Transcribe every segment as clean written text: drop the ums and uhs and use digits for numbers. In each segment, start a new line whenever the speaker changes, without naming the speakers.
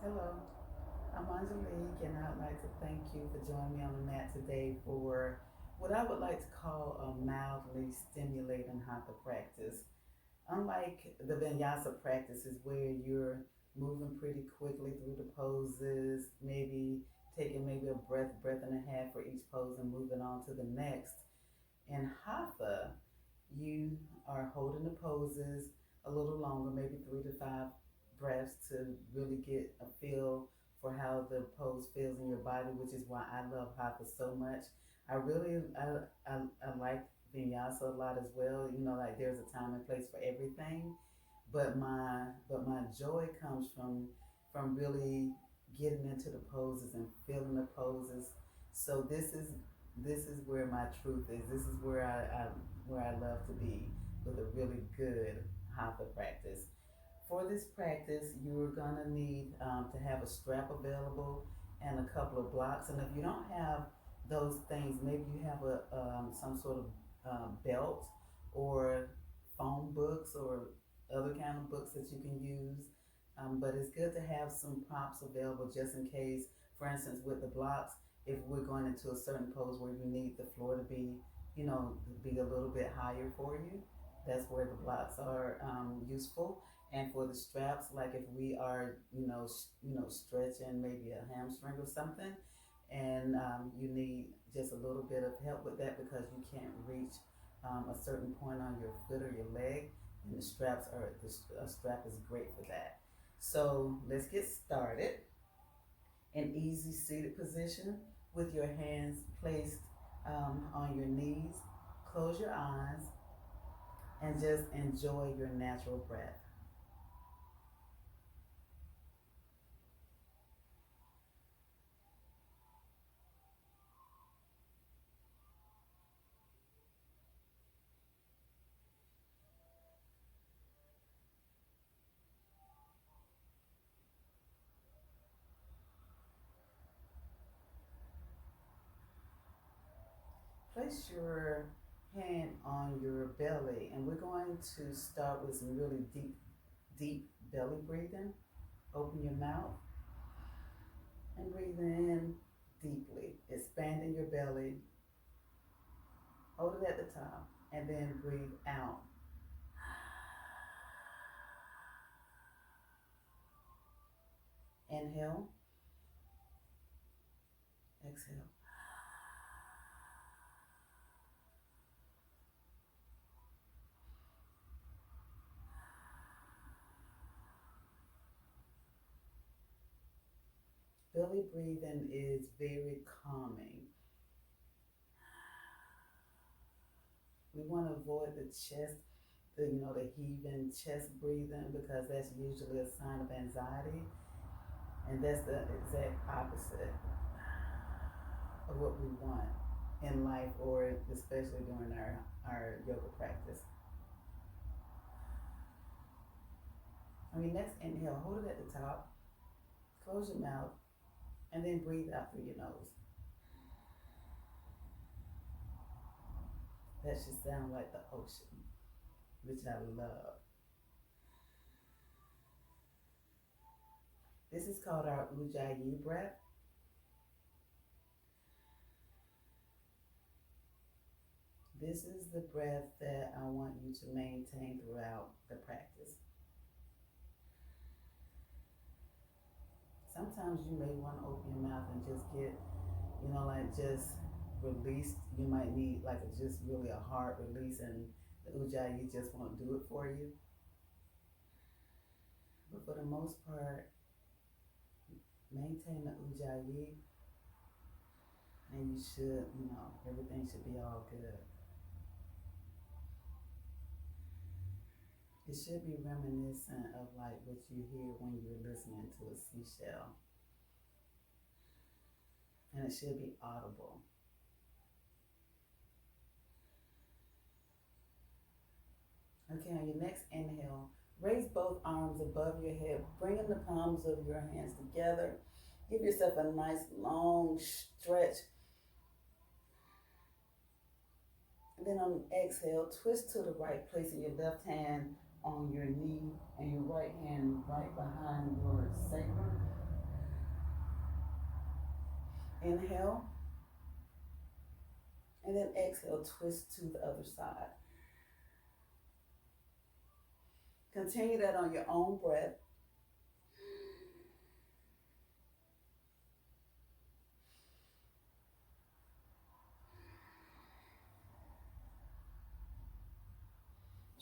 Hello, I'm Angelique, and I'd like to thank you for joining me on the mat today for what I would like to call a mildly stimulating hatha practice. Unlike the vinyasa practices where you're moving pretty quickly through the poses, maybe taking maybe a breath and a half for each pose and moving on to the next, in hatha, you are holding the poses a little longer, maybe 3 to 5 breaths to really get a feel for how the pose feels in your body, which is why I love hatha so much. I really I like vinyasa a lot as well. You know, like there's a time and place for everything, but my joy comes from really getting into the poses and feeling the poses. So this is where my truth is. This is where I love to be with a really good hatha practice. For this practice, you're gonna need to have a strap available and a couple of blocks. And if you don't have those things, maybe you have a some sort of belt or phone books or other kind of books that you can use. But it's good to have some props available just in case. For instance, with the blocks, if we're going into a certain pose where you need the floor to be, be a little bit higher for you, that's where the blocks are useful. And for the straps, like if we are, stretching maybe a hamstring or something, and you need just a little bit of help with that because you can't reach a certain point on your foot or your leg, and the strap is great for that. So let's get started. An easy seated position with your hands placed on your knees. Close your eyes and just enjoy your natural breath. Place your hand on your belly, and we're going to start with some really deep belly breathing. Open your mouth and breathe in deeply, expanding your belly. Hold it at the top, and then breathe out. Inhale, exhale. Belly breathing is very calming. We want to avoid the chest, the heaving chest breathing because that's usually a sign of anxiety, and that's the exact opposite of what we want in life, or especially during our yoga practice. Next inhale, hold it at the top, close your mouth, and then breathe out through your nose. That should sound like the ocean, which I love. This is called our Ujjayi breath. This is the breath that I want you to maintain throughout the practice. Sometimes you may want to open your mouth and just get, like just release. You might need like just really a hard release, and the Ujjayi just won't do it for you. But for the most part, maintain the Ujjayi, and you should, everything should be all good. It should be reminiscent of like what you hear when you're listening to a seashell, and it should be audible. Okay, on your next inhale, raise both arms above your head, bringing the palms of your hands together. Give yourself a nice long stretch. And then on exhale, twist to the right, placing your left hand on your knee and your right hand right behind your sacrum. Inhale, and then exhale, twist to the other side. Continue that on your own breath.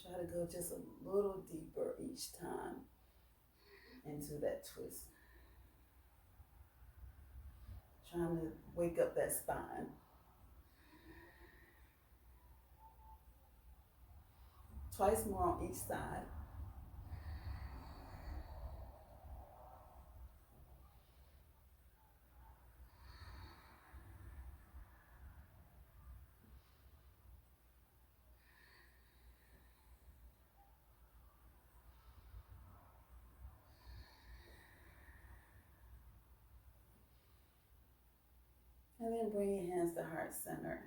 Try to go just a little deeper each time into that twist. Trying to wake up that spine. Twice more on each side. And then bring your hands to heart center.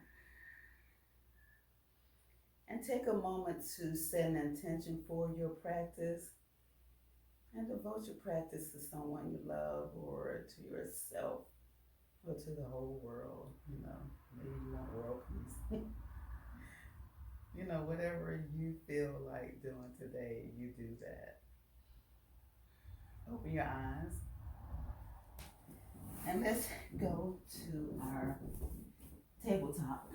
And take a moment to set an intention for your practice and devote your practice to someone you love or to yourself or to the whole world. Maybe you want world peace. Whatever you feel like doing today, you do that. Open your eyes. And let's go to our tabletop.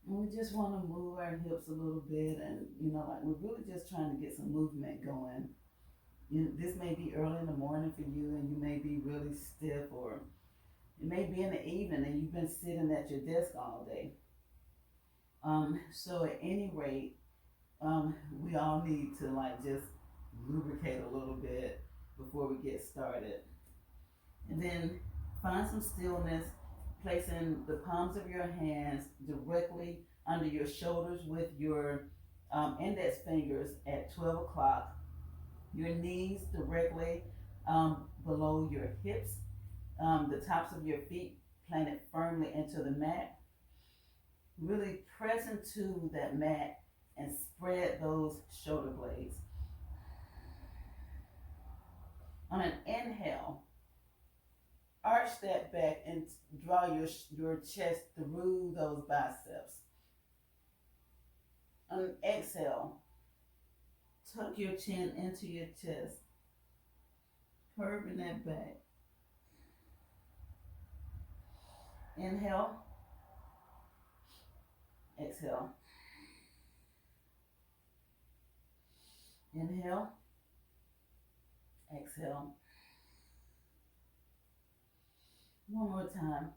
And we just want to move our hips a little bit, and we're really just trying to get some movement going. This may be early in the morning for you, and you may be really stiff, or it may be in the evening, and you've been sitting at your desk all day. So at any rate, we all need to just lubricate a little bit before we get started, and then find some stillness. Placing the palms of your hands directly under your shoulders with your index fingers at 12 o'clock. Your knees directly below your hips. The tops of your feet planted firmly into the mat. Really press into that mat and spread those shoulder blades. On an inhale, arch that back and draw your chest through those biceps. On an exhale, tuck your chin into your chest, curving that back. Inhale, exhale. Inhale, exhale. One more time.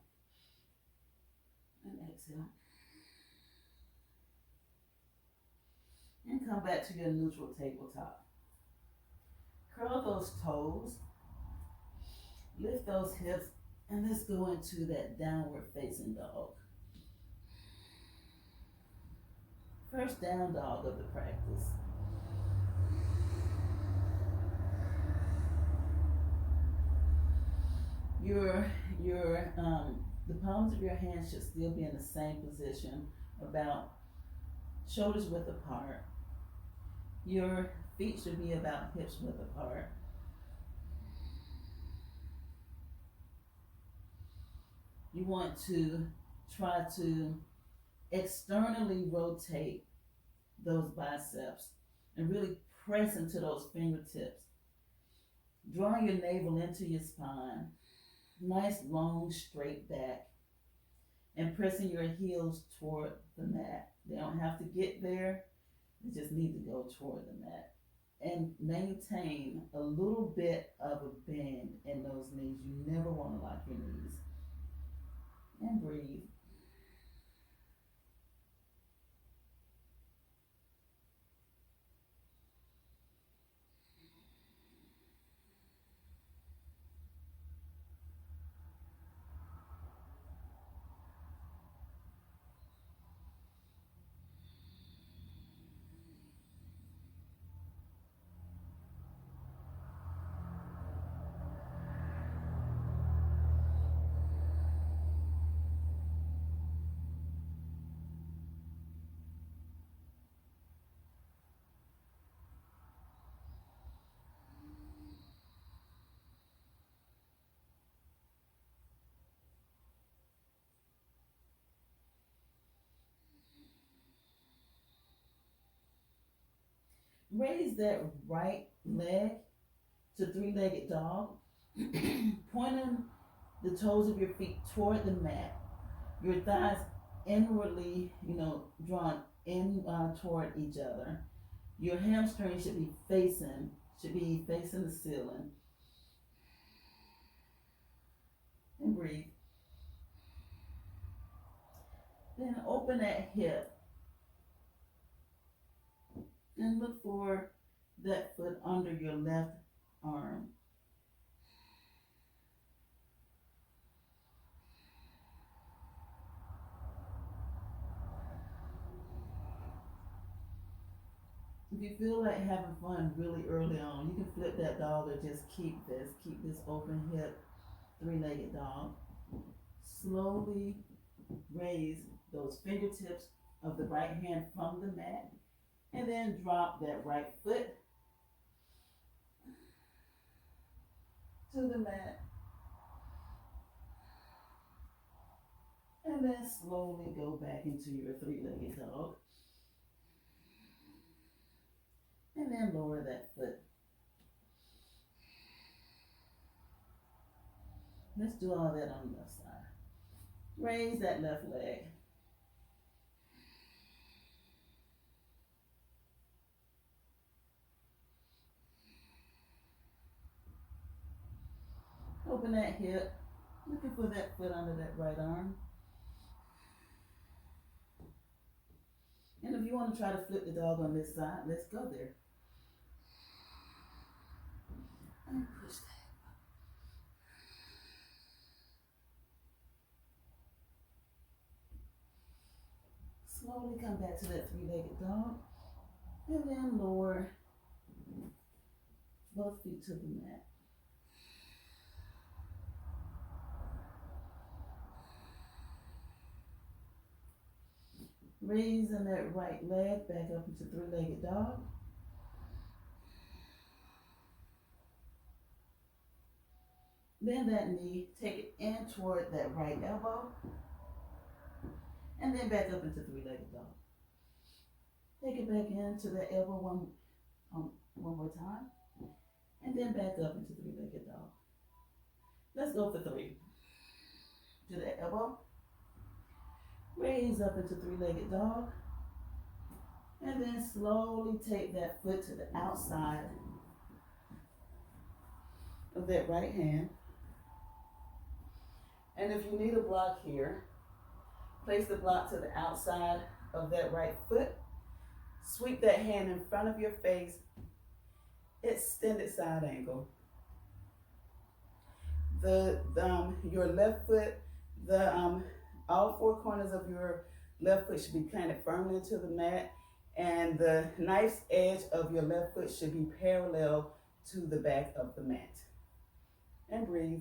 And exhale. And come back to your neutral tabletop. Curl those toes. Lift those hips. And let's go into that downward facing dog. First down dog of the practice. The palms of your hands should still be in the same position, about shoulders width apart. Your feet should be about hips width apart. You want to try to externally rotate those biceps and really press into those fingertips. Drawing your navel into your spine. Nice long straight back, and pressing your heels toward the mat. They don't have to get there, they just need to go toward the mat. And maintain a little bit of a bend in those knees. You never want to lock your knees. And breathe.
Raise that right leg to three-legged dog, pointing the toes of your feet toward the mat. Your thighs inwardly, drawn in toward each other. Your hamstrings should be facing the ceiling. And breathe. Then open that hip and look for that foot under your left arm. If you feel like having fun really early on, you can flip that dog or just keep this open hip, three-legged dog. Slowly raise those fingertips of the right hand from the mat and then drop that right foot to the mat and then slowly go back into your three-legged dog and then lower that foot. Let's do all that on the left side. Raise that left leg. Open that hip, looking for that foot under that right arm. And if you want to try to flip the dog on this side, let's go there. And push that. Slowly come back to that three-legged dog. And then lower both feet to the mat. Raising that right leg back up into three-legged dog. Bend that knee, take it in toward that right elbow, and then back up into three-legged dog. Take it back into the elbow one more time, and then back up into three-legged dog. Let's go for three. To the elbow, raise up into three-legged dog, and then slowly take that foot to the outside of that right hand. And if you need a block here, place the block to the outside of that right foot. Sweep that hand in front of your face, extended side angle. Your left foot, all four corners of your left foot should be planted firmly into the mat, and the knife's edge of your left foot should be parallel to the back of the mat. And breathe.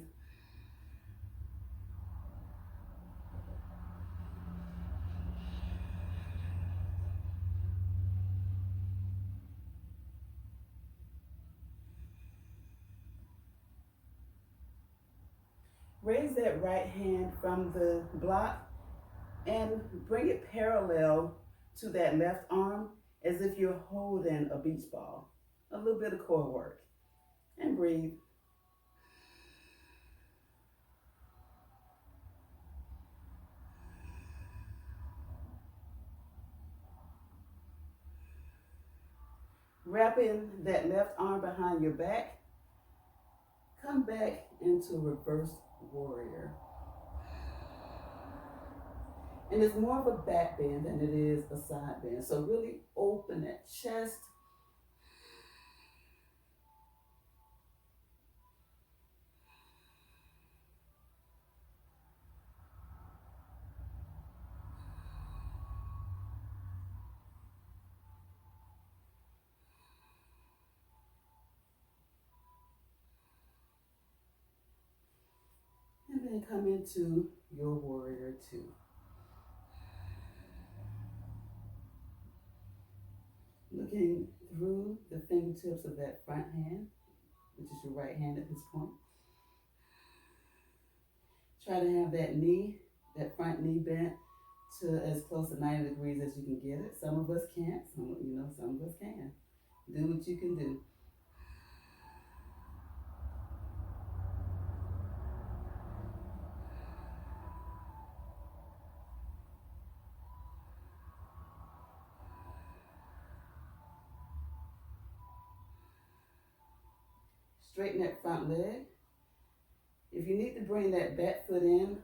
Raise that right hand from the block and bring it parallel to that left arm as if you're holding a beach ball. A little bit of core work. And breathe. Wrapping that left arm behind your back. Come back into reverse warrior. And it's more of a back bend than it is a side bend. So really open that chest. And then come into your warrior two. Looking through the fingertips of that front hand, which is your right hand at this point. Try to have that front knee bent to as close to 90 degrees as you can get it. Some of us can't, some of us can. Do
you can do. Straighten that front leg. If you need to bring that back foot in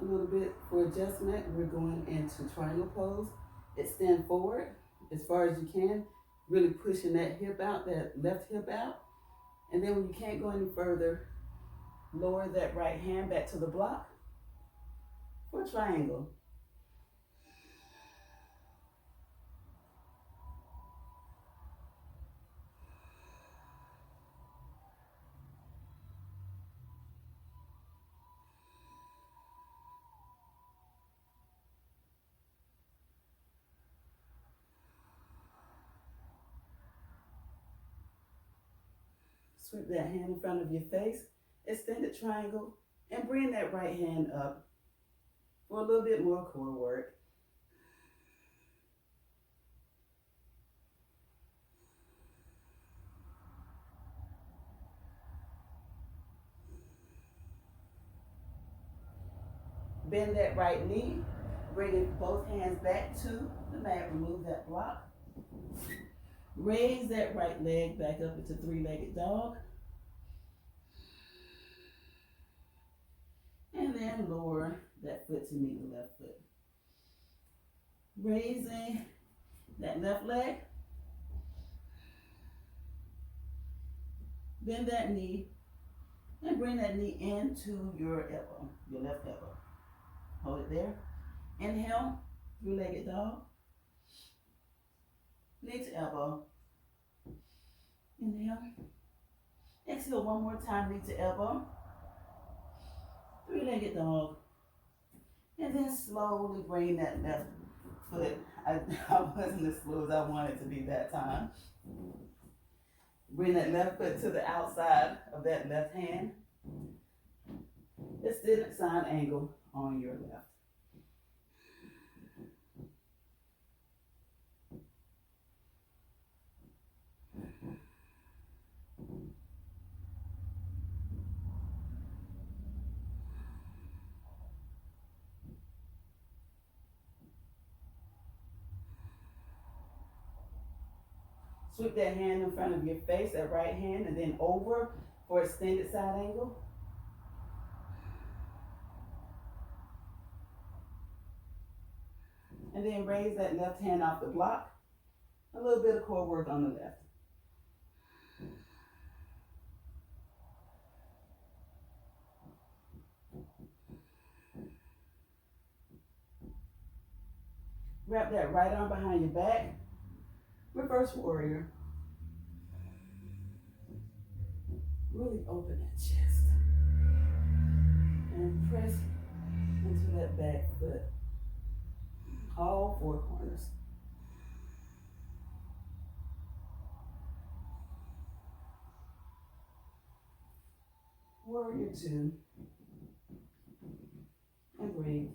a little bit for adjustment, we're going into triangle pose. Extend forward as far as you can, really pushing that hip out, that left hip out. And then when you can't go any further, lower that right hand back to the block for triangle. Sweep that hand in front of your face, extended triangle, and bring that right hand up for a little bit more core work. Bend that right knee, bring both hands back to the mat, remove that block. Raise that right leg back up into three-legged dog. And then lower that foot to meet the left foot. Raising that left leg. Bend that knee and bring that knee into your elbow, your left elbow. Hold it there. Inhale, three-legged dog. Knee to elbow. Inhale. Exhale one more time, knee to elbow. Three-legged dog. And then slowly bring that left foot. I wasn't as slow as I wanted to be that time. Bring that left foot to the outside of that left hand. Extended side angle on your left. Sweep that hand in front of your face, that right hand, and then over for extended side angle. And then raise that left hand off the block. A little bit of core work on the left. Wrap that right arm behind your back. Reverse warrior. Really open that chest. And press into that back foot. All four corners. Warrior two. And breathe.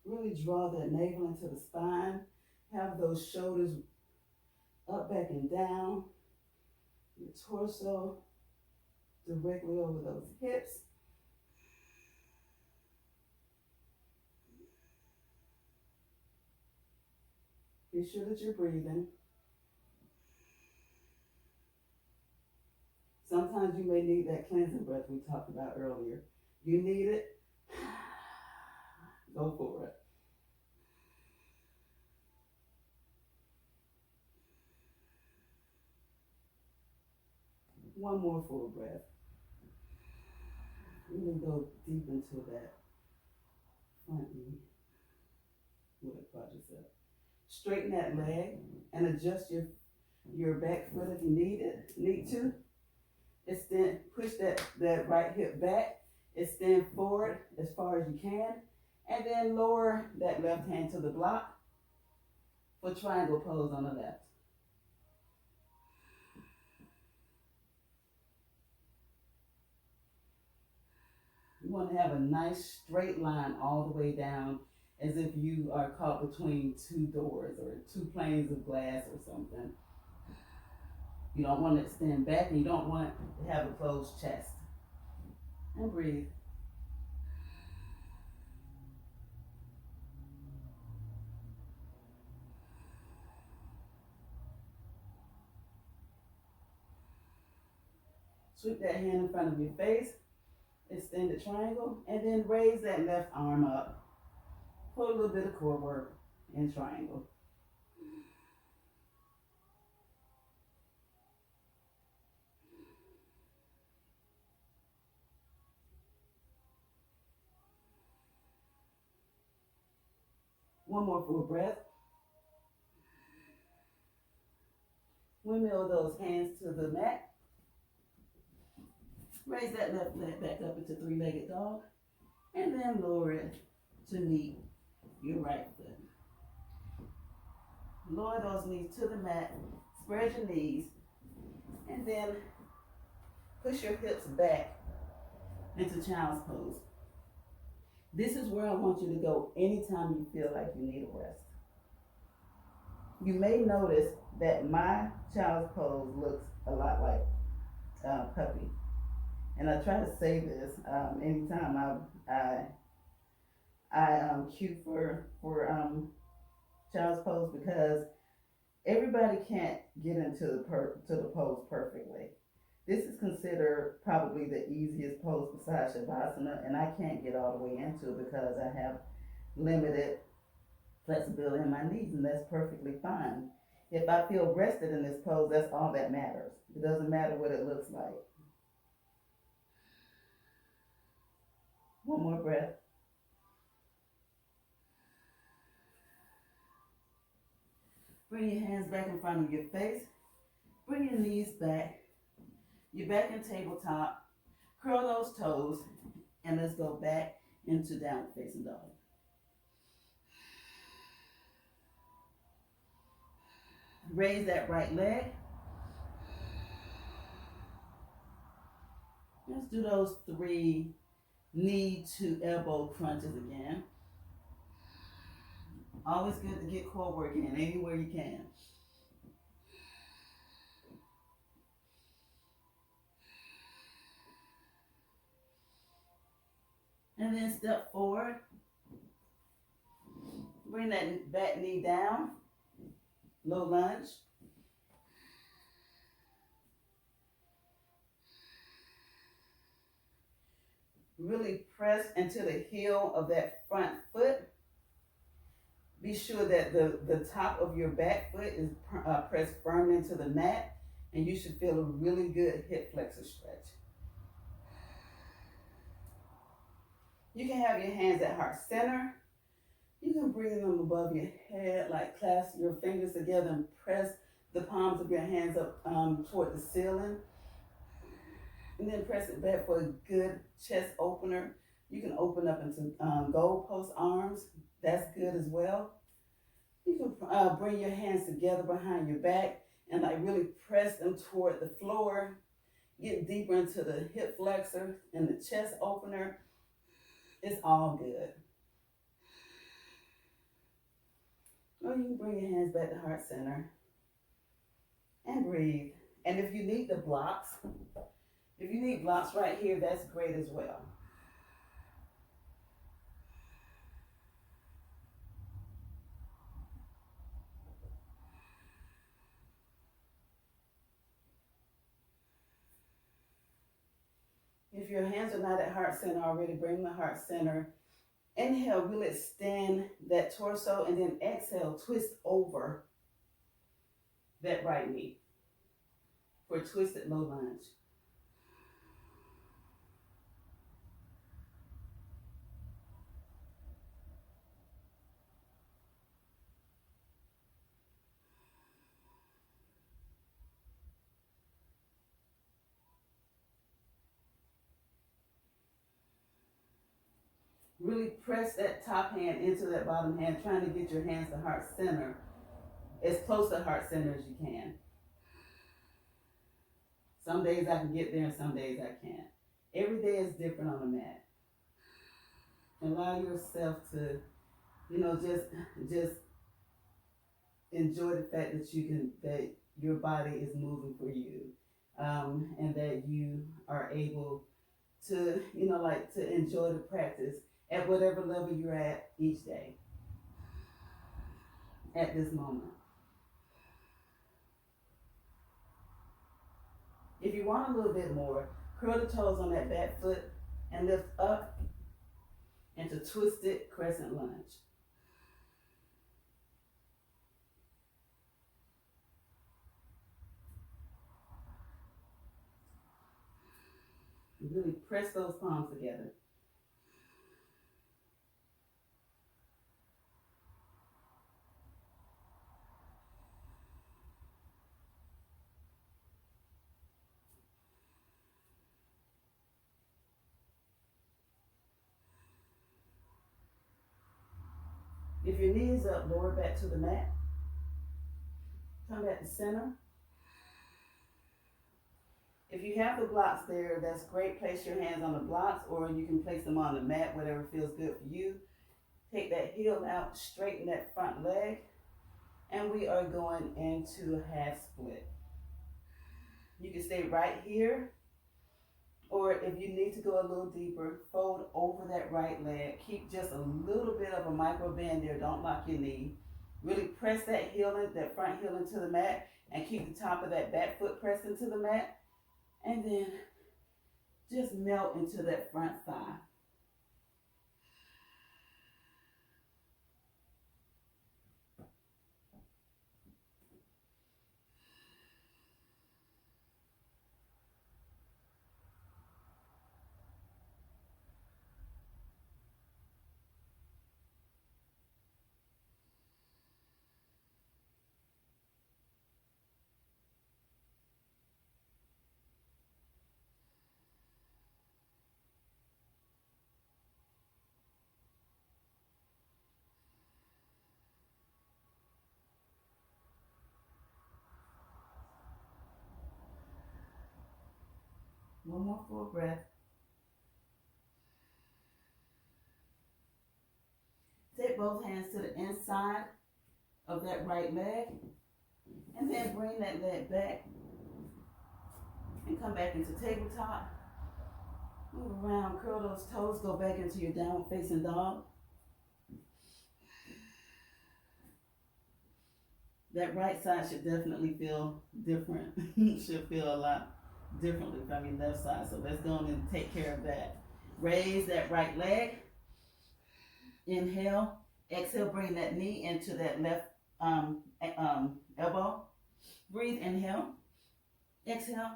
Really draw that navel into the spine. Have those shoulders up, back, and down. Your torso directly over those hips. Be sure that you're breathing. Sometimes you may need that cleansing breath we talked about earlier. You need it. Go for it. One more full breath. Really go deep into that front knee with a quadricep. Straighten that leg and adjust your back foot if you need to. Extend, push that right hip back. Extend forward as far as you can. And then lower that left hand to the block for triangle pose on the left. You want to have a nice straight line all the way down as if you are caught between two doors or two planes of glass or something. You don't want to extend back and you don't want to have a closed chest. And breathe. Sweep that hand in front of your face, extend the triangle, and then raise that left arm up for a little bit of core work in triangle. One more full breath. Windmill those hands to the mat. Raise that left leg back up into three-legged dog, and then lower it to meet your right foot. Lower those knees to the mat, spread your knees, and then push your hips back into child's pose. This is where I want you to go anytime you feel like you need a rest. You may notice that my child's pose looks a lot like puppy. And I try to say this anytime I cue for child's pose, because everybody can't get into the pose perfectly. This is considered probably the easiest pose besides Shavasana, and I can't get all the way into it because I have limited flexibility in my knees, and that's perfectly fine. If I feel rested in this pose, that's all that matters. It doesn't matter what it looks like. One more breath. Bring your hands back in front of your face. Bring your knees back. You're back in tabletop. Curl those toes, and let's go back into downward facing dog. Raise that right leg. Let's do those 3 knee to elbow crunches again. Always good to get core work in anywhere you can. And then step forward. Bring that back knee down. Low lunge. Really press into the heel of that front foot. Be sure that the top of your back foot is pressed firm into the mat, and you should feel a really good hip flexor stretch. You can have your hands at heart center. You can bring them above your head, like clasp your fingers together and press the palms of your hands up toward the ceiling. And then press it back for a good chest opener. You can open up into goalpost arms. That's good as well. You can bring your hands together behind your back and like really press them toward the floor. Get deeper into the hip flexor and the chest opener. It's all good. Or you can bring your hands back to heart center and breathe. And if you need the blocks, right here, that's great as well. If your hands are not at heart center already, bring the heart center. Inhale, really extend that torso, and then exhale, twist over that right knee for a twisted low lunge. Really press that top hand into that bottom hand, trying to get your hands to heart center, as close to heart center as you can. Some days I can get there and some days I can't. Every day is different on the mat. Allow yourself to Just enjoy the fact that that your body is moving for you, and that you are able to, like to enjoy the practice at whatever level you're at each day at this moment. If you want a little bit more, curl the toes on that back foot and lift up into twisted crescent lunge. Really press those palms together. If your knee is up, lower back to the mat. Come back to center. If you have the blocks there, that's great. Place your hands on the blocks, or you can place them on the mat, whatever feels good for you. Take that heel out, straighten that front leg, and we are going into a half split. You can stay right here, or if you need to go a little deeper, fold over that right leg. Keep just a little bit of a micro bend there. Don't lock your knee. Really press that heel, that front heel into the mat, and keep the top of that back foot pressed into the mat. And then just melt into that front thigh. One more full breath. Take both hands to the inside of that right leg, and then bring that leg back and come back into tabletop. Move around, curl those toes, go back into your downward facing dog. That right side should definitely feel different. Should feel a lot differently from your left side. So let's go on and take care of that. Raise that right leg. Inhale. Exhale, bring that knee into that left elbow. Breathe, inhale. Exhale,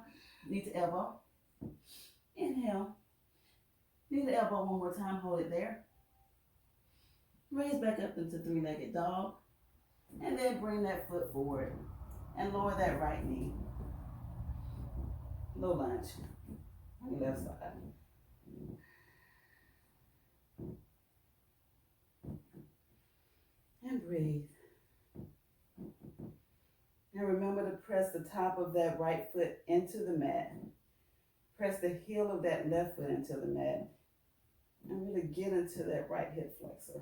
knee to elbow. Inhale. Knee to elbow one more time, hold it there. Raise back up into three-legged dog. And then bring that foot forward and lower that right knee. Low lunge on the left side. And breathe. And remember to press the top of that right foot into the mat. Press the heel of that left foot into the mat. And really get into that right hip flexor.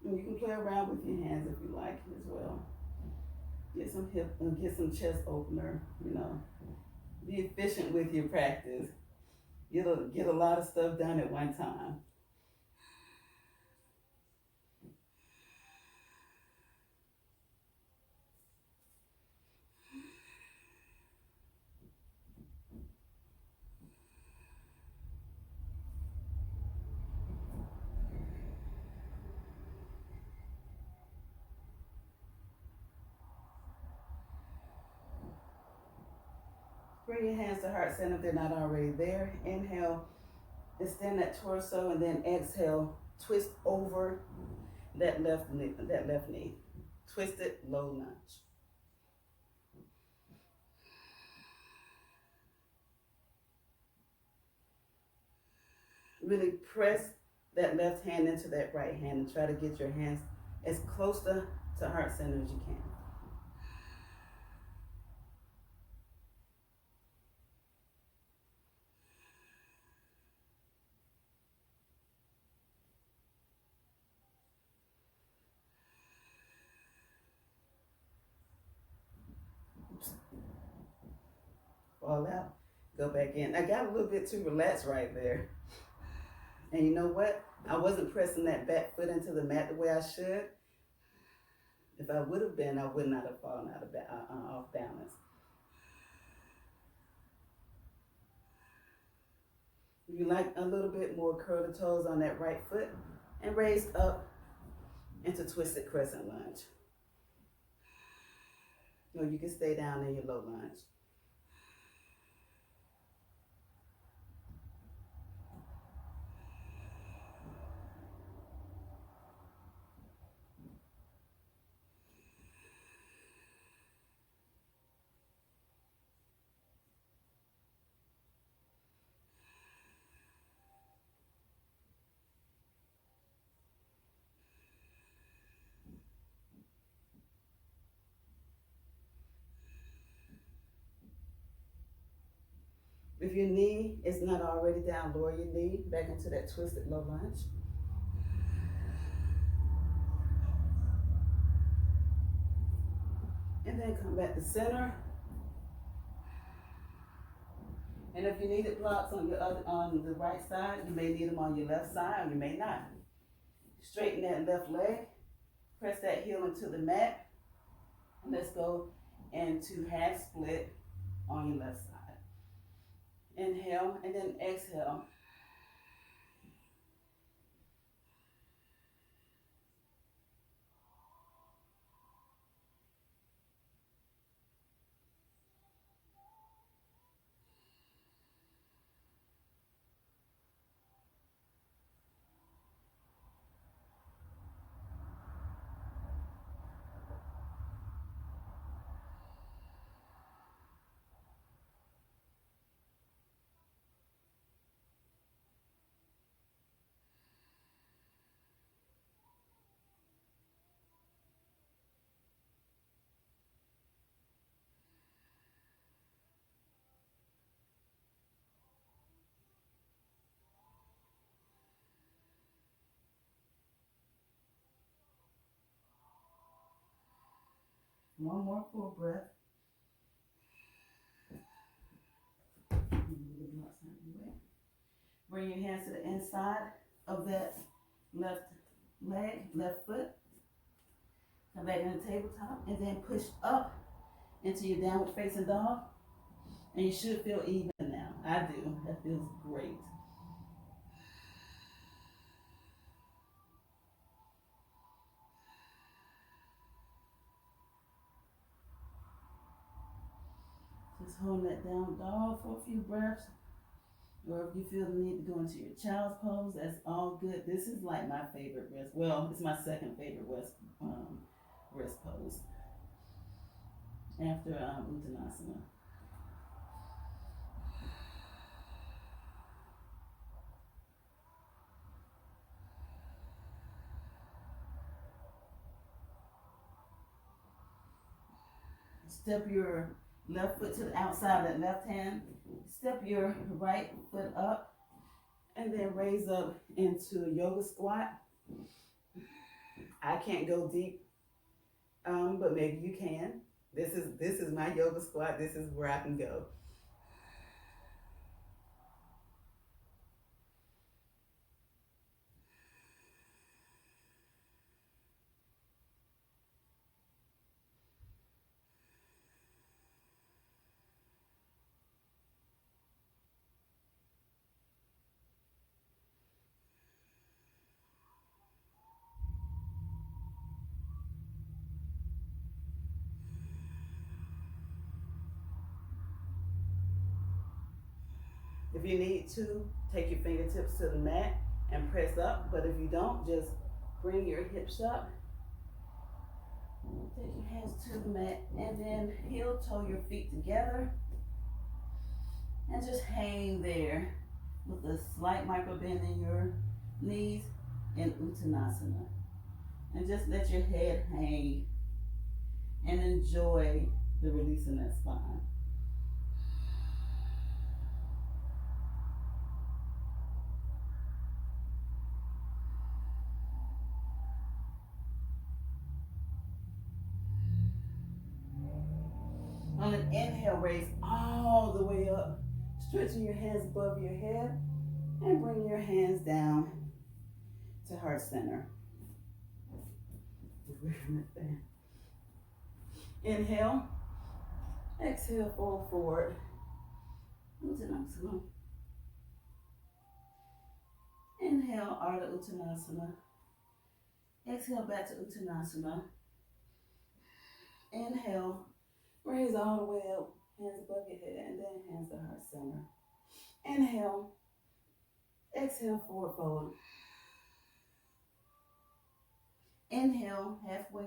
And you can play around with your hands if you like as well. Get some chest opener, Be efficient with your practice. Get a lot of stuff done at one time. Bring your hands to heart center if they're not already there. Inhale, extend that torso, and then exhale, twist over that left knee. Twist it, low lunge. Really press that left hand into that right hand and try to get your hands as close to heart center as you can. fall out, go back in. I got a little bit too relaxed right there. And you know what? I wasn't pressing that back foot into the mat the way I should. If I would have been, I would not have fallen out of off balance. If you like a little bit more, curl the toes on that right foot and raise up into twisted crescent lunge. Or you can stay down in your low lunge. If your knee is not already down, lower your knee back into that twisted low lunge. And then come back to center. And if you needed blocks on the right side, you may need them on your left side, or you may not. Straighten that left leg. Press that heel into the mat. And let's go into half split on your left side. Inhale and then exhale. One more full breath. Bring your hands to the inside of that left leg, left foot. Come back in the tabletop and then push up into your downward facing dog. And you should feel even now. I do. That feels great. Just hold that down dog for a few breaths. Or if you feel the need to go into your child's pose, that's all good. This is like my favorite rest. Well, it's my second favorite rest pose after Uttanasana. Step your left foot to the outside of that left hand. Step your right foot up and then raise up into yoga squat. I can't go deep, but maybe you can. This is my yoga squat. This is where I can go. If you need to, take your fingertips to the mat and press up. But if you don't, just bring your hips up. Take your hands to the mat and then heel toe your feet together. And just hang there with a slight micro bend in your knees in Uttanasana. And just let your head hang and enjoy the release in that spine. On an inhale, raise all all the way up, stretching your hands above your head, and bring your hands down to heart center. Inhale, exhale, fold forward. Uttanasana. Inhale, Ardha Uttanasana. Exhale, back to Uttanasana. Inhale, raise all the way up, hands above your head, and then hands to heart center. Inhale, exhale, forward fold. Inhale, halfway.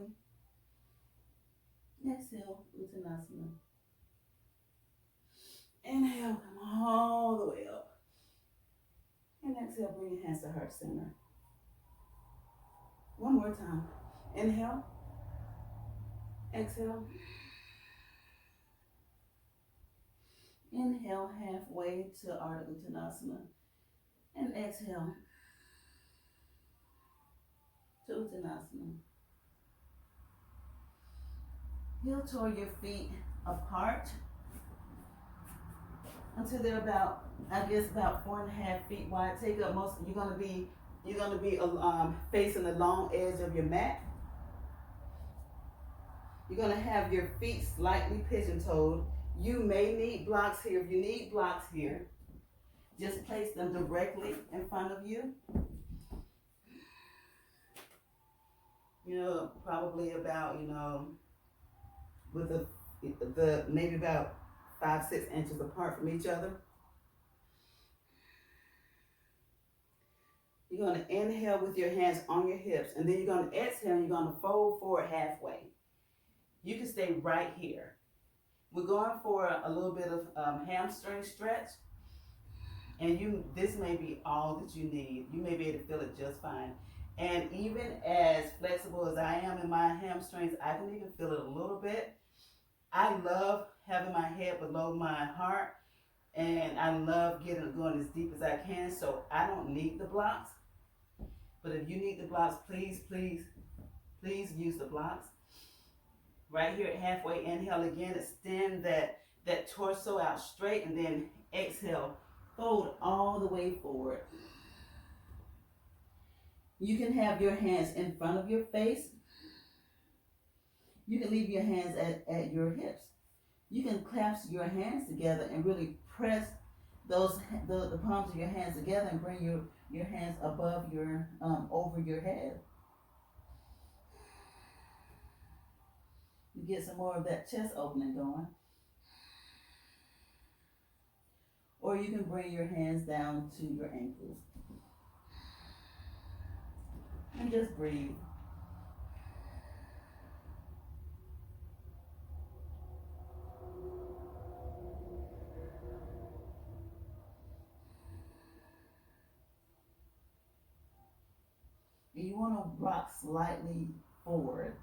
Exhale, Uttanasana. Inhale, come all the way up. And exhale, bring your hands to heart center. One more time. Inhale. Exhale. Inhale, halfway to Ardha Uttanasana. And exhale to Uttanasana. Heel toward your feet apart until they're about 4.5 feet wide. Take up most. You're gonna be facing the long edge of your mat. You're gonna have your feet slightly pigeon-toed. You may need blocks here. If you need blocks here, just place them directly in front of you. Probably about with the maybe about 5-6 inches apart from each other. You're going to inhale with your hands on your hips, and then you're going to exhale and you're going to fold forward halfway. You can stay right here. We're going for a little bit of hamstring stretch, and this may be all that you need. You may be able to feel it just fine. And even as flexible as I am in my hamstrings, I can even feel it a little bit. I love having my head below my heart, and I love going as deep as I can, so I don't need the blocks. But if you need the blocks, please use the blocks. Right here at halfway, inhale again, extend that torso out straight, and then exhale, fold all the way forward. You can have your hands in front of your face. You can leave your hands at your hips. You can clasp your hands together and really press the palms of your hands together and bring your hands above over your head. You get some more of that chest opening going. Or you can bring your hands down to your ankles. And just breathe. You want to rock slightly forward.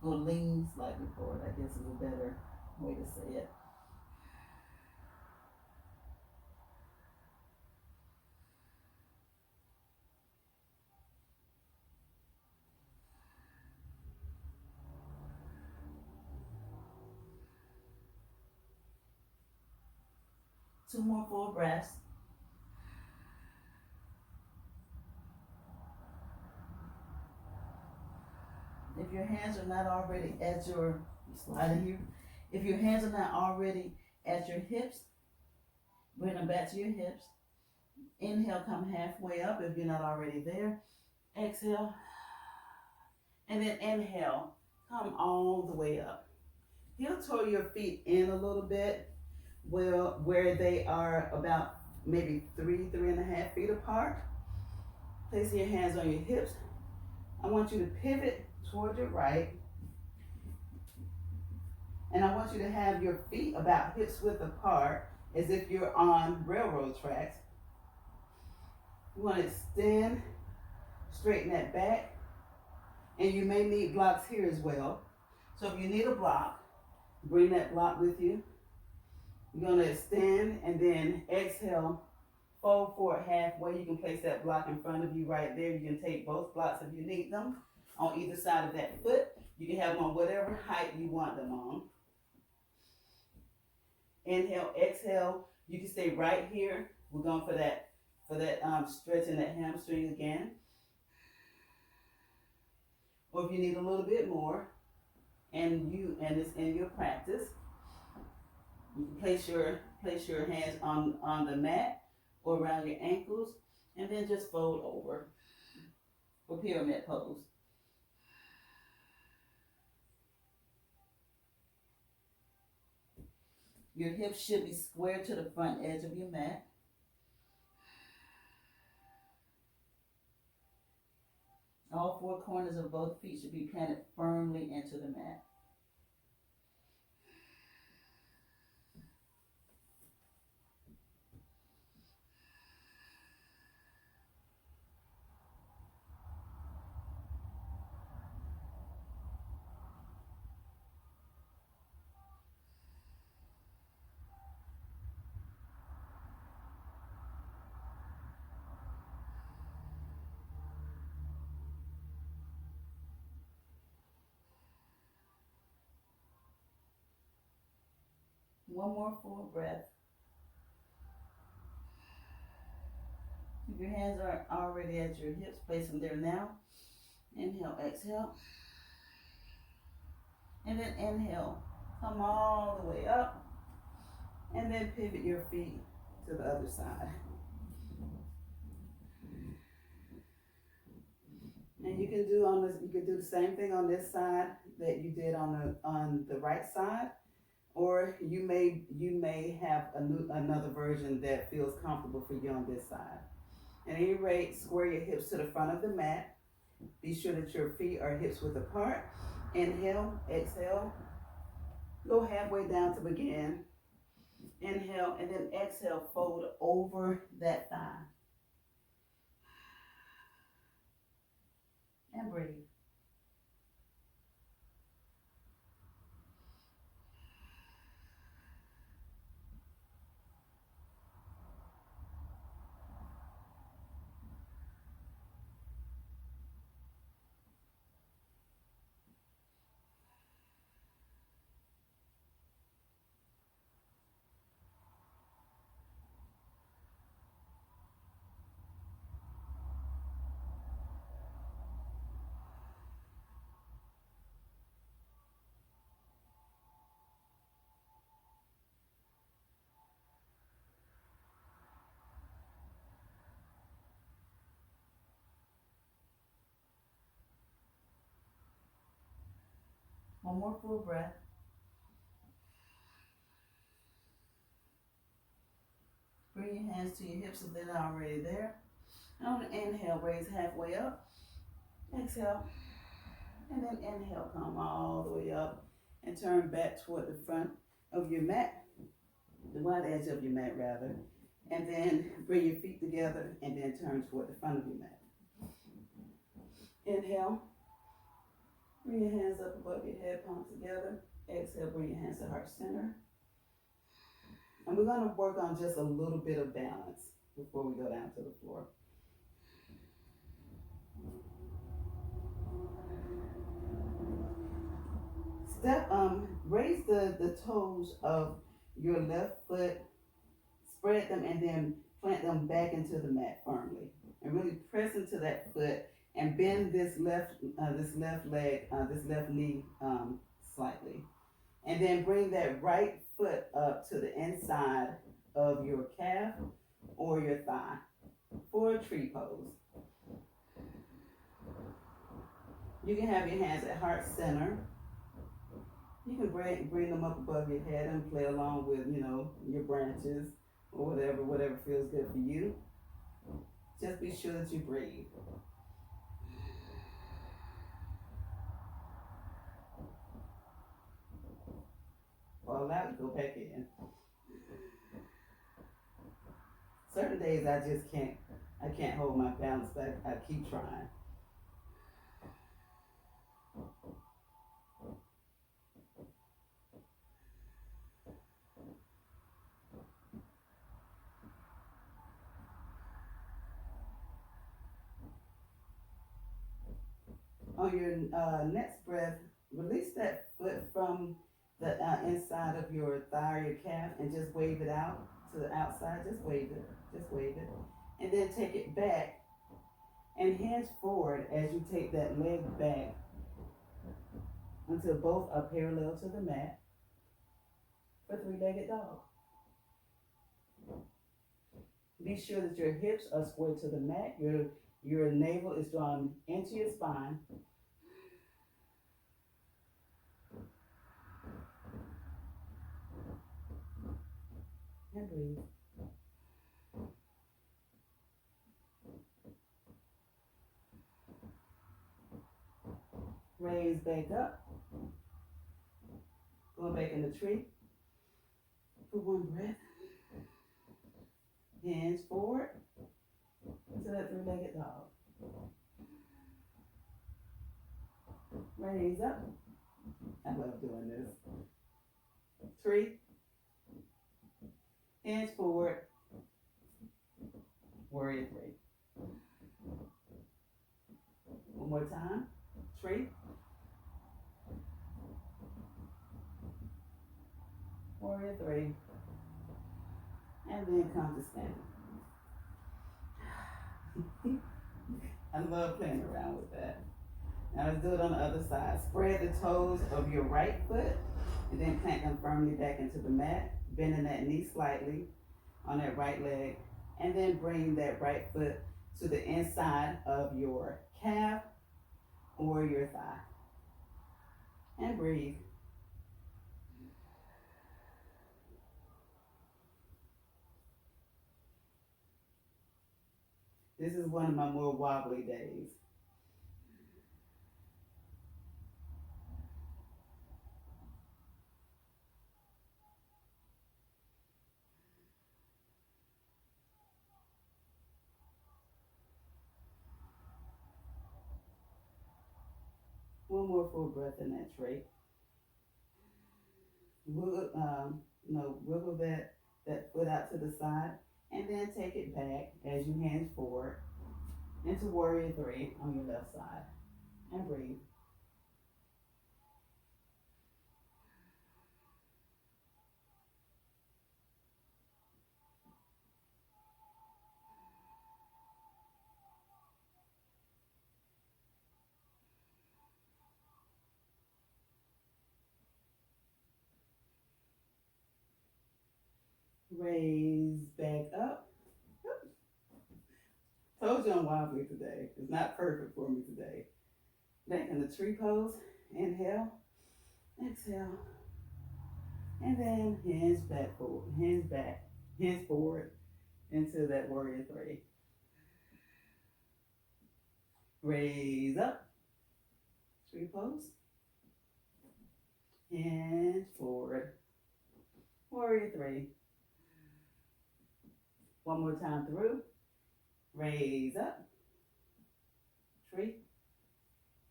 Or lean slightly forward, I guess is a better way to say it. Two more full breaths. If your hands are not already at your here, if your hands are not already at your hips, bring them back to your hips. Inhale, come halfway up if you're not already there. Exhale, and then inhale, come all the way up. Heel toe your feet in a little bit, where they are about maybe 3.5 feet apart. Placing your hands on your hips. I want you to pivot toward your right. And I want you to have your feet about hips width apart, as if you're on railroad tracks. You want to extend, straighten that back. And you may need blocks here as well. So if you need a block, bring that block with you. You're going to extend and then exhale, fold forward halfway. You can place that block in front of you right there. You can take both blocks if you need them on either side of that foot. You can have them on whatever height you want them on. Inhale, exhale. You can stay right here. We're going for that stretching that hamstring again. Or if you need a little bit more, and it's in your practice, you can place your hands on the mat or around your ankles, and then just fold over for pyramid pose. Your hips should be square to the front edge of your mat. All four corners of both feet should be planted firmly into the mat. One more full breath. If your hands are already at your hips, place them there now. Inhale, exhale. And then inhale. Come all the way up. And then pivot your feet to the other side. And you can do the same thing on this side that you did on the right side. Or you may have another version that feels comfortable for you on this side. At any rate, square your hips to the front of the mat. Be sure that your feet are hips width apart. Inhale, exhale. Go halfway down to begin. Inhale, and then exhale, fold over that thigh. And breathe. One more full breath. Bring your hands to your hips if they're not already there. And on the inhale, raise halfway up. Exhale. And then inhale, come all the way up and turn back toward the front of your mat, the wide edge of your mat rather. And then bring your feet together and then turn toward the front of your mat. Inhale. Bring your hands up above your head, palms together. Exhale, bring your hands to heart center. And we're going to work on just a little bit of balance before we go down to the floor. Raise the toes of your left foot, spread them, and then plant them back into the mat firmly. And really press into that foot and bend this left knee slightly. And then bring that right foot up to the inside of your calf or your thigh for a tree pose. You can have your hands at heart center. You can bring them up above your head and play along with, your branches or whatever feels good for you. Just be sure that you breathe. Fall out, go back in. Certain days I can't hold my balance, but I keep trying. On your next breath, release that foot from the inside of your thigh or your calf and just wave it out to the outside. Just wave it. Just wave it. And then take it back and hinge forward as you take that leg back until both are parallel to the mat for three-legged dog. Be sure that your hips are square to the mat. Your navel is drawn into your spine. And breathe. Raise back up. Go back in the tree for one breath. Hands forward to that three-legged dog. Raise up. I love doing this. Tree. Hands forward. Warrior three. One more time. Tree. Warrior three. And then come to standing. I love playing around with that. Now let's do it on the other side. Spread the toes of your right foot and then plant them firmly back into the mat, bending that knee slightly on that right leg, and then bring that right foot to the inside of your calf or your thigh. And breathe. This is one of my more wobbly days. One more full breath in that tree. Wiggle that foot out to the side and then take it back as you hinge forward into warrior three on your left side. And breathe. Raise back up. Told you I'm wobbly today. It's not perfect for me today. Back in the tree pose. Inhale. Exhale. And then hands back forward. Hands forward into that warrior three. Raise up. Tree pose. Hands forward. Warrior three. One more time through. Raise up. Tree.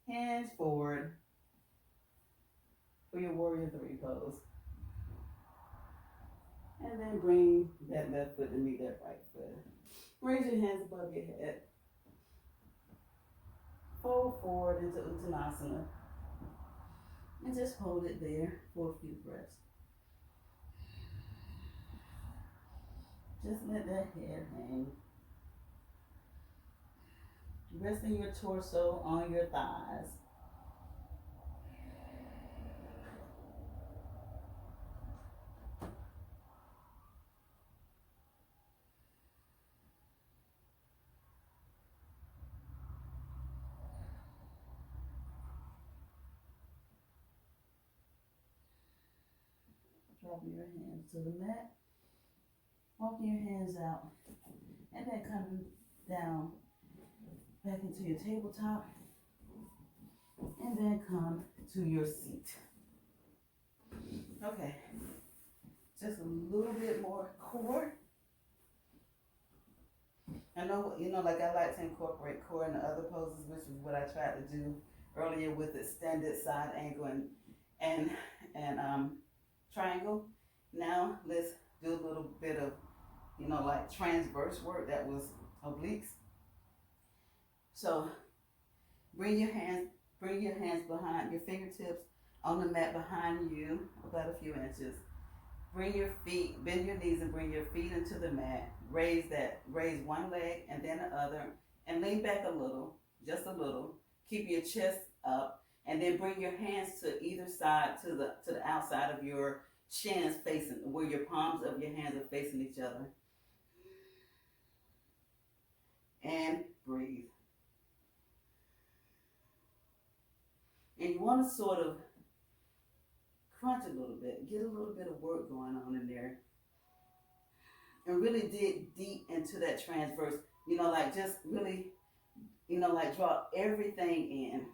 Hands forward for your warrior three pose. And then bring that left foot to meet that right foot. Raise your hands above your head. Fold forward into Uttanasana. And just hold it there for a few breaths. Just let that head hang. Resting your torso on your thighs. Dropping your hands to the mat. Walking your hands out. And then coming down back into your tabletop. And then come to your seat. Okay. Just a little bit more core. I know, like I like to incorporate core in the other poses, which is what I tried to do earlier with extended side angle and triangle. Now let's do a little bit of, like transverse work that was obliques. So bring your hands behind your fingertips
on the mat behind you, about a few inches. Bring your feet, bend your knees and bring your feet into the mat. Raise one leg and then the other, and lean back a little, just a little. Keep your chest up, and then bring your hands to either side, to the outside of your shins, facing where your palms of your hands are facing each other. And breathe. And you want to sort of crunch a little bit, get a little bit of work going on in there, and really dig deep into that transverse. Like just really, like draw everything in.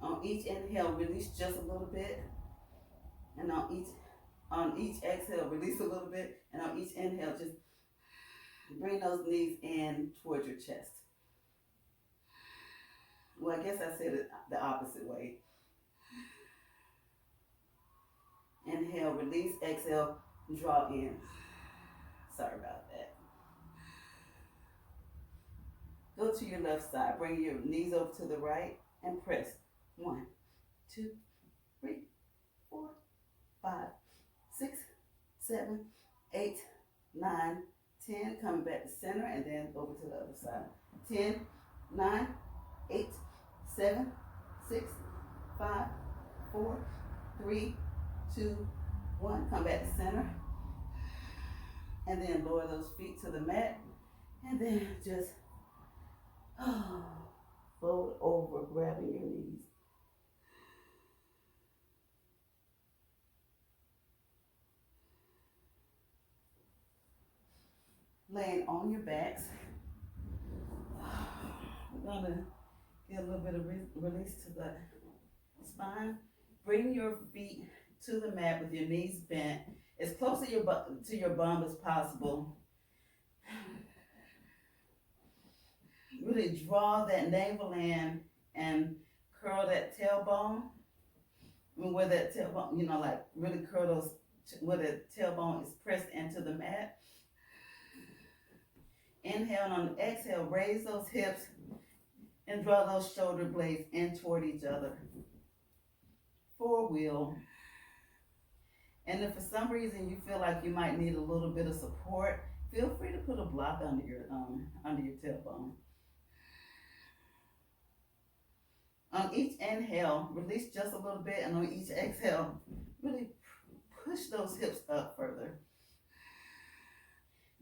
On each inhale, release just a little bit, and on each exhale, release a little bit, and on each inhale, just bring those knees in towards your chest. Well, I guess I said it the opposite way. Inhale, release, exhale, draw in. Sorry about that. Go to your left side, bring your knees over to the right, and press. 1, 2, 3, 4, 5, 6, 7, 8, 9, 10. Coming back to center and then over to the other side. 10, 9, 8, 7, 6, 5, 4, 3, 2, 1. Come back to center. And then lower those feet to the mat. And then just fold over, grabbing your knees. Laying on your backs. We're going to get a little bit of release to the spine. Bring your feet to the mat with your knees bent as close to your bum as possible. Really draw that navel in and curl that tailbone. Where that tailbone, like really curl those, where the tailbone is pressed into the mat. Inhale, and on the exhale, raise those hips and draw those shoulder blades in toward each other. 4 wheel. And if for some reason you feel like you might need a little bit of support, feel free to put a block under your tailbone. On each inhale, release just a little bit, and on each exhale, really push those hips up further.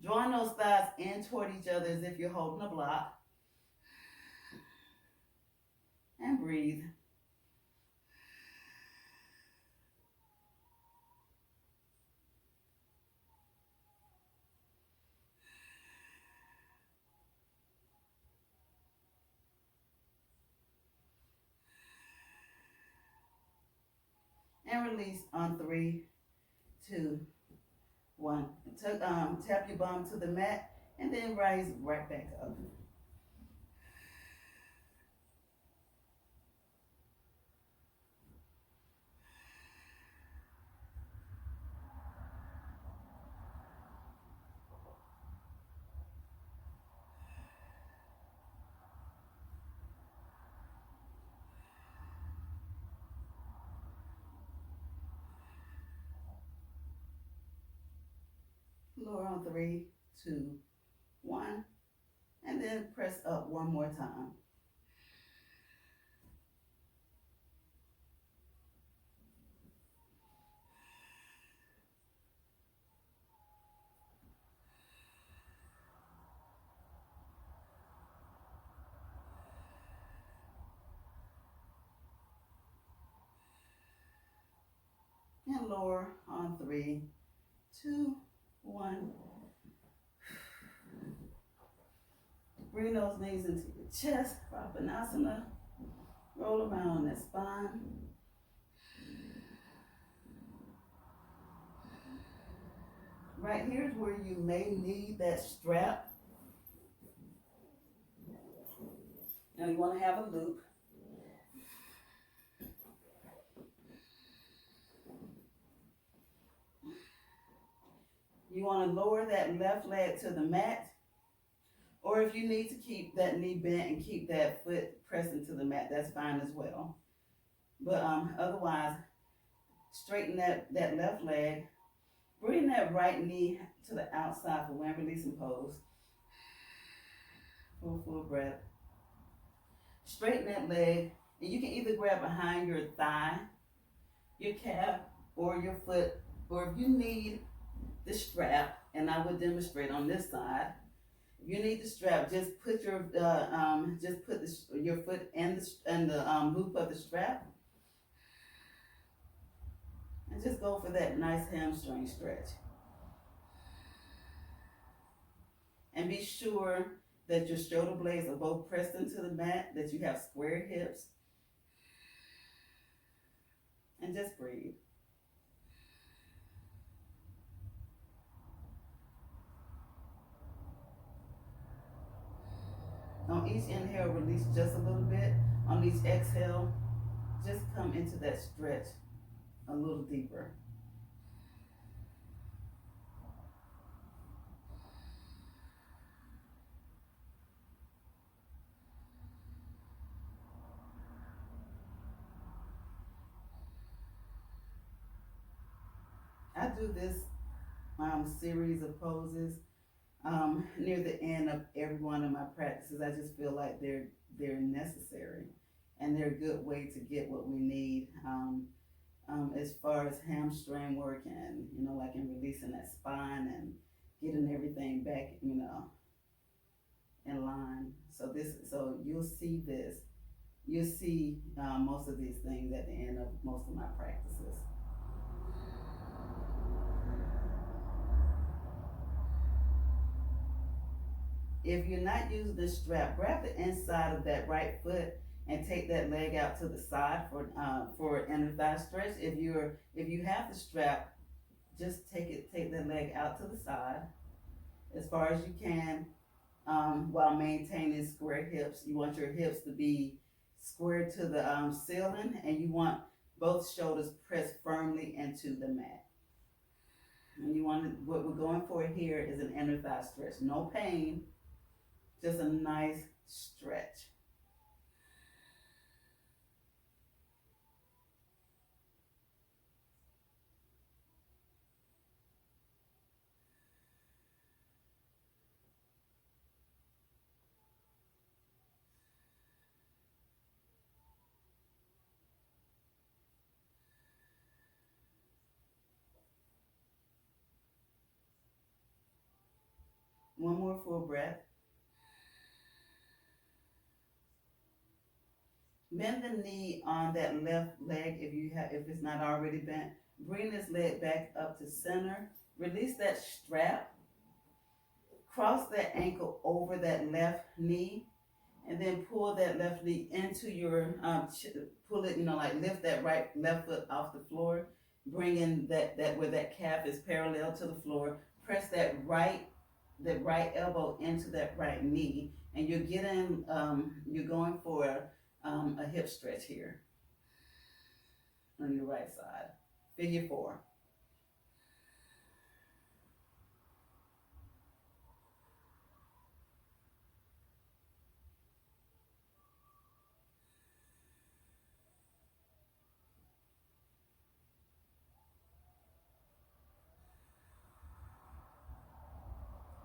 Drawing those thighs in toward each other as if you're holding a block. And breathe. And release on 3, 2, 1. Tap your bum to the mat and then rise right back up. Lower on 3, 2, 1. And then press up one more time. And lower on 3, 2, 1. Bring those knees into your chest, Papanasana. Roll around on that spine. Right here is where you may need that strap. Now you want to have a loop. You want to lower that left leg to the mat, or if you need to keep that knee bent and keep that foot pressed into the mat, that's fine as well. But otherwise, straighten that left leg, bring that right knee to the outside for when releasing pose. Full breath. Straighten that leg, and you can either grab behind your thigh, your calf, or your foot, or if you need the strap, and I would demonstrate on this side. If you need the strap, just put your your foot in the loop of the strap, and just go for that nice hamstring stretch. And be sure that your shoulder blades are both pressed into the mat, that you have square hips, and just breathe. On each inhale, release just a little bit. On each exhale, just come into that stretch a little deeper. I do this series of poses near the end of every one of my practices. I just feel like they're necessary, and they're a good way to get what we need as far as hamstring work, and like in releasing that spine and getting everything back in line. So you'll see this. You'll see most of these things at the end of most of my practices. If you're not using the strap, grab the inside of that right foot and take that leg out to the side for inner thigh stretch. If you have the strap, just take that leg out to the side as far as you can, while maintaining square hips. You want your hips to be square to the ceiling, and you want both shoulders pressed firmly into the mat. And what we're going for here is an inner thigh stretch. No pain, just a nice stretch. One more full breath. Bend the knee on that left leg if it's not already bent. Bring this leg back up to center. Release that strap. Cross that ankle over that left knee, and then pull that left knee into your pull it, like lift that left foot off the floor. Bring in that where that calf is parallel to the floor. Press that right elbow into that right knee, and you're going for a hip stretch here on your right side. Figure 4.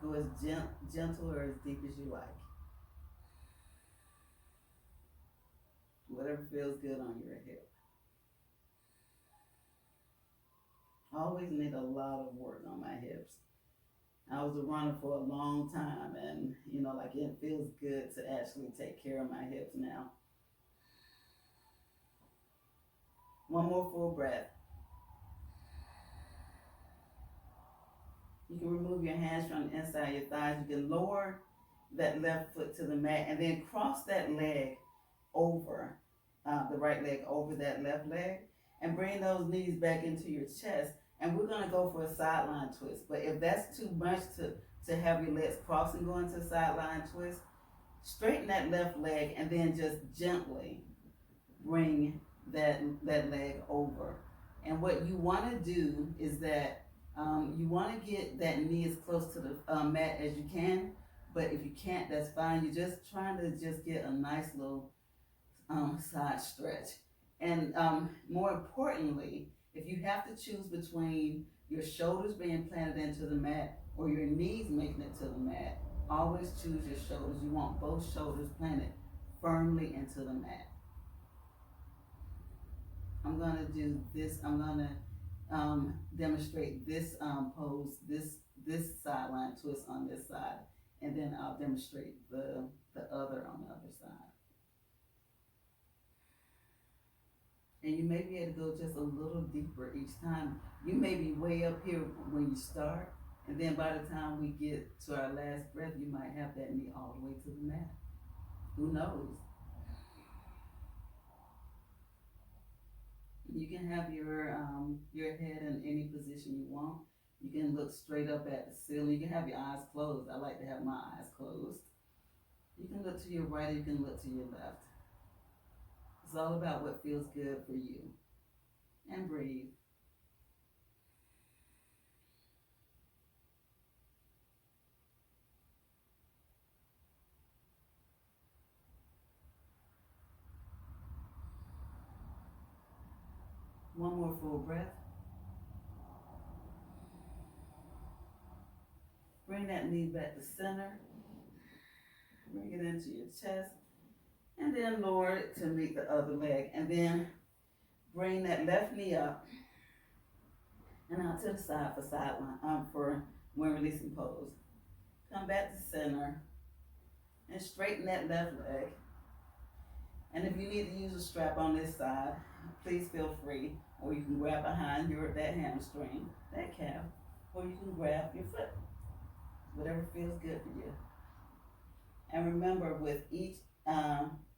Go as gentle or as deep as you like. Whatever feels good on your hip. I always need a lot of work on my hips. I was a runner for a long time, and it feels good to actually take care of my hips now. One more full breath. You can remove your hands from the inside of your thighs. You can lower that left foot to the mat, and then cross that leg over, the right leg over that left leg, and bring those knees back into your chest. And we're gonna go for a sideline twist. But if that's too much to have your legs crossing going to a sideline twist, straighten that left leg and then just gently bring that leg over. And what you want to do is that You want to get that knee as close to the mat as you can, but if you can't, that's fine. You're just trying to just get a nice little side stretch. And more importantly, if you have to choose between your shoulders being planted into the mat or your knees making it to the mat, always choose your shoulders. You want both shoulders planted firmly into the mat. I'm going to do this. I'm going to demonstrate this pose, this sideline twist on this side, and then I'll demonstrate the other on the other side. And you may be able to go just a little deeper each time. You may be way up here when you start, and then by the time we get to our last breath, you might have that knee all the way to the mat. Who knows? You can have your head in any position you want. You can look straight up at the ceiling. You can have your eyes closed. I like to have my eyes closed. You can look to your right or you can look to your left. It's all about what feels good for you. And breathe. One more full breath. Bring that knee back to center. Bring it into your chest. And then lower it to meet the other leg. And then bring that left knee up and out to the side for sideline, for when releasing pose. Come back to center and straighten that left leg. And if you need to use a strap on this side, please feel free. Or you can grab behind that hamstring, that calf, or you can grab your foot. Whatever feels good for you. And remember, with each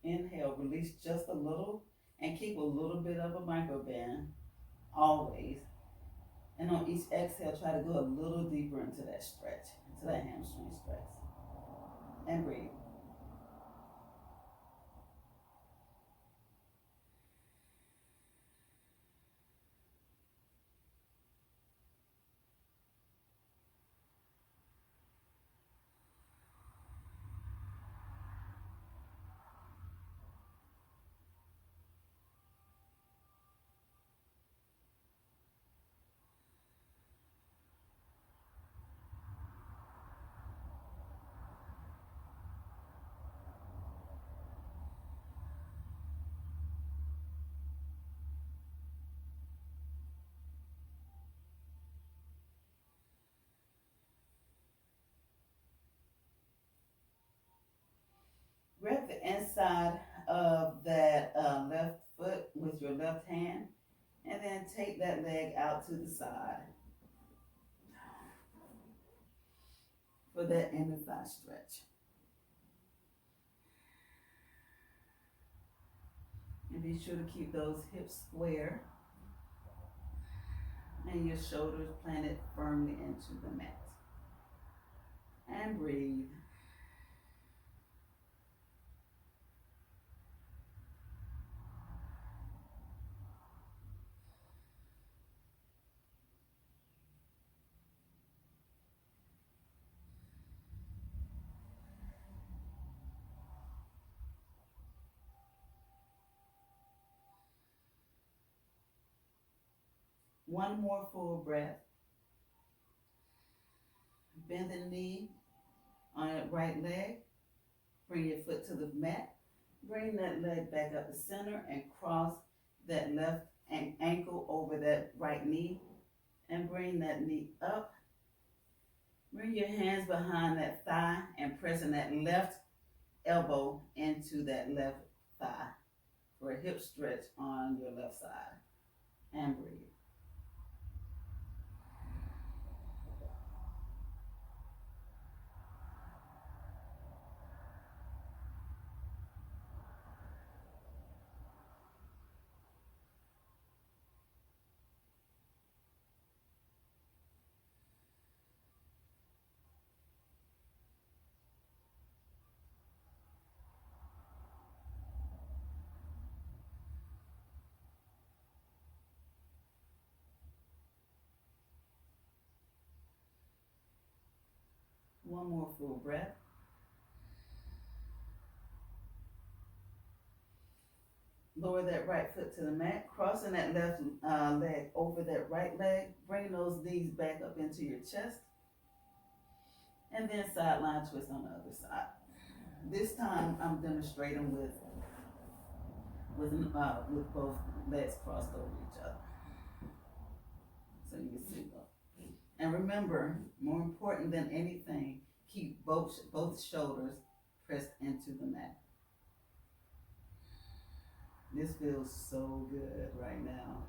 inhale, release just a little and keep a little bit of a micro bend, always. And on each exhale, try to go a little deeper into that stretch, into that hamstring stretch. And breathe. Grab the inside of that left foot with your left hand and then take that leg out to the side for that inner thigh stretch. And be sure to keep those hips square and your shoulders planted firmly into the mat. And breathe. One more full breath. Bend the knee on that right leg. Bring your foot to the mat. Bring that leg back up the center and cross that left ankle over that right knee. And bring that knee up. Bring your hands behind that thigh and pressing that left elbow into that left thigh for a hip stretch on your left side. And breathe.
One more full breath. Lower that right foot to the mat, crossing that left leg over that right leg. Bring those knees back up into your chest. And then sideline twist on the other side. This time I'm demonstrating with both legs crossed over each other. So you can see both. And remember, more important than anything, keep both shoulders pressed into the mat. This feels so good right now.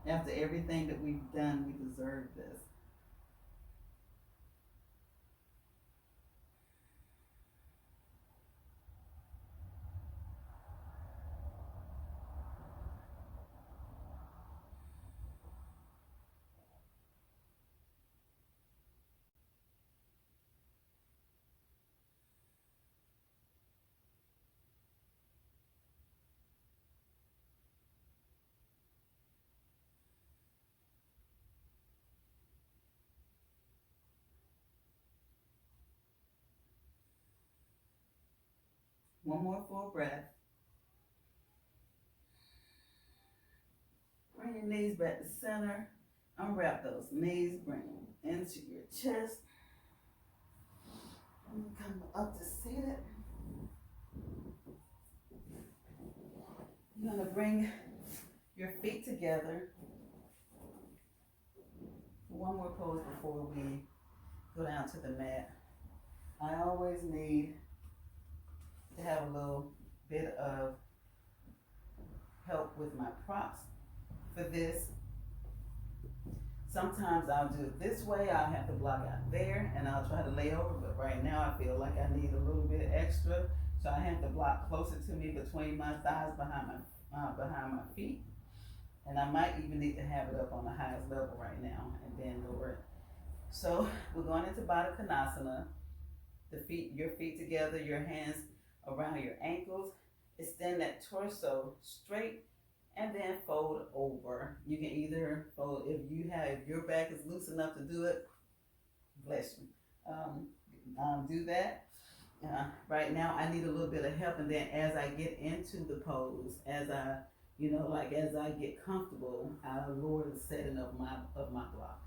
After everything that we've done, we deserve this. One more full breath. Bring your knees back to center. Unwrap those knees, bring them into your chest. And come up to seated. You're gonna bring your feet together. One more pose before we go down to the mat. I always need to have a little bit of help with my props for this. Sometimes I'll do it this way, I'll have to block out there and I'll try to lay over, but right now I feel like I need a little bit extra. So I have to block closer to me between my thighs, behind my feet. And I might even need to have it up on the highest level right now and then lower it. So we're going into Baddha Konasana. Your feet together, your hands around your ankles. Extend that torso straight and then fold over. You can either fold, if your back is loose enough to do it, bless you. Do that. Right now I need a little bit of help, and then as I get into the pose, as I get comfortable, I'll lower the setting of my block.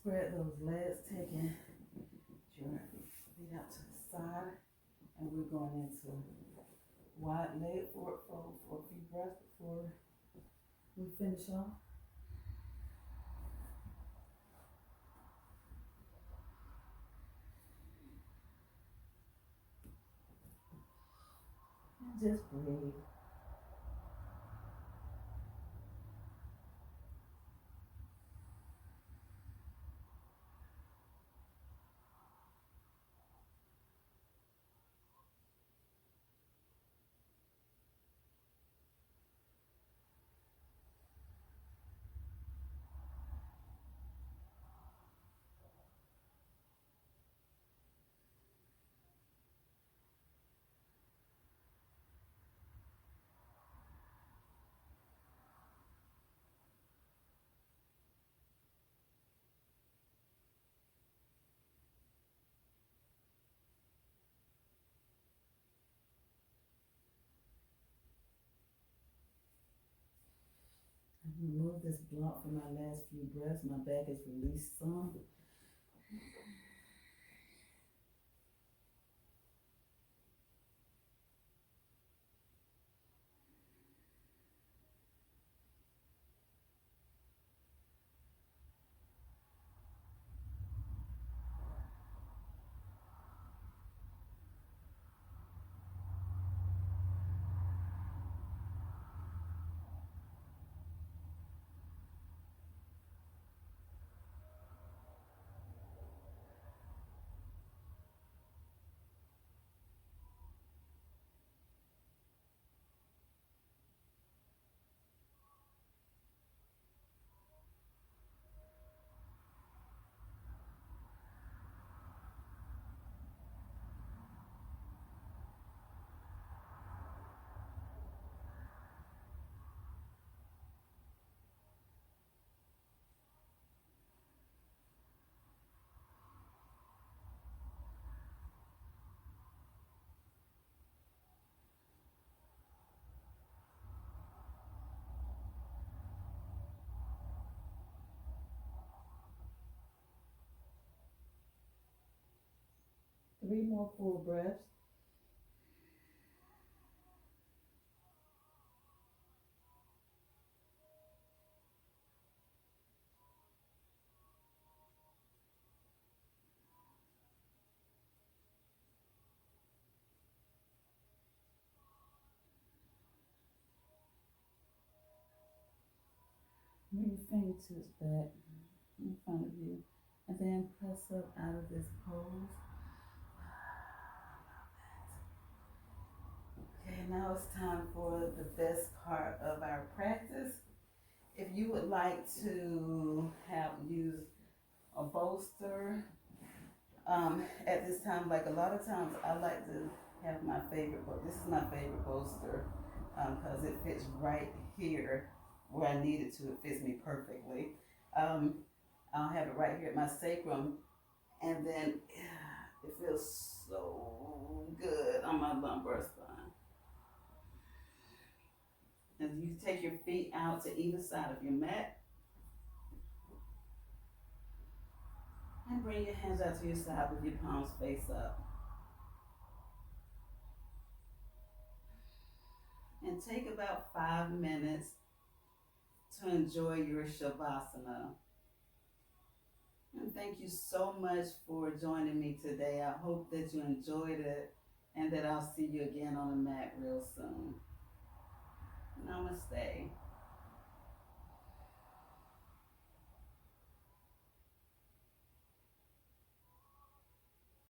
Spread those legs, taking your feet out to the side, and we're going into wide leg forward fold for a few breaths before we finish off. And just breathe. remove this block from my last few breaths. My back has released some. Three more full breaths. Bring your fingertips back in front of you. And then press up out of this pose. Okay, now it's time for the best part of our practice. If you would like to use a bolster, at this time, like a lot of times, I like to have my favorite, but this is my favorite bolster because it fits right here where I need it to. It fits me perfectly. I'll have it right here at my sacrum, and then it feels so good on my lumbar spine. As you take your feet out to either side of your mat, and bring your hands out to your side with your palms face up. And take about 5 minutes to enjoy your Shavasana. And thank you so much for joining me today. I hope that you enjoyed it and that I'll see you again on the mat real soon. Namaste.